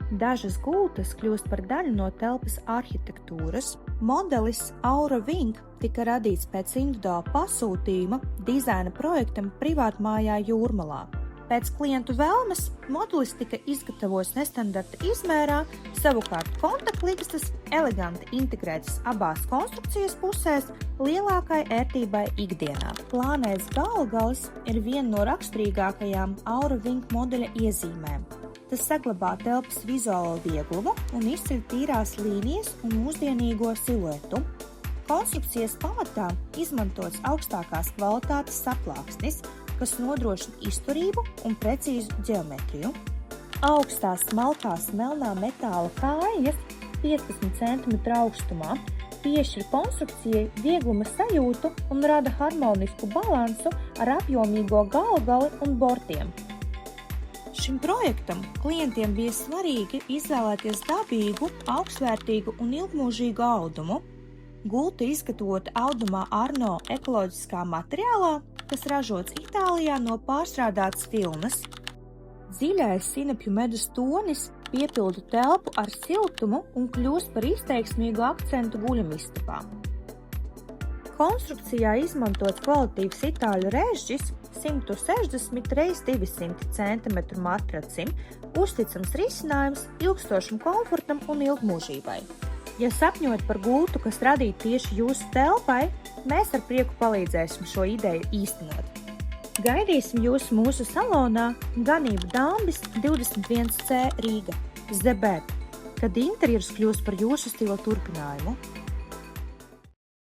Dažas gultas kļūst par daļu no telpas arhitektūras. Modelis Aura Wing tika radīts pēc individuāla pasūtījuma dizaina projektam privātmājā Jūrmalā. Pēc klientu vēlmes modelis tika izgatavots nestandarta izmērā, savukārt kontaktlikstas eleganti integrētas abās konstrukcijas pusēs lielākai ērtībai ikdienā. Plānais galvgalis ir viena no raksturīgākajām Aura Wing modeļa iezīmēm. Tas saglabā telpas vizuālo vieglumu un izceļ tīrās līnijas un mūsdienīgo siluetu. Konstrukcijas pamatā izmantots augstākās kvalitātes saplāksnis, kas nodrošina izturību un precīzu ģeometriju. Augstās smalkās melnā metāla kājas 15 cm augstumā piešķir konstrukcijai viegluma sajūtu un rada harmonisku balansu ar apjomīgo galvgali un bortiem. Šim projektam klientiem bija svarīgi izvēlēties dabīgu, augstvērtīgu un ilgmūžīgu audumu. Gulta izgatavota audumā Arno ekoloģiskā materiālā, kas ražots Itālijā no pārstrādātas vilnas. Dziļais sinepju medus tonis piepilda telpu ar siltumu un kļūst par izteiksmīgu akcentu guļamistabā. Konstrukcijā izmantots kvalitīvs itāļu režģis 160 x 200 cm matracim, uzticams risinājums ilgstošam komfortam un ilgmūžībai. Ja sapņojat par gultu, kas radīta tieši jūsu telpai, mēs ar prieku palīdzēsim šo ideju īstenot. Gaidīsim jūs mūsu salonā Ganību Dambis 21C Rīga, ZB, kad interjers kļūs par jūsu stila turpinājumu.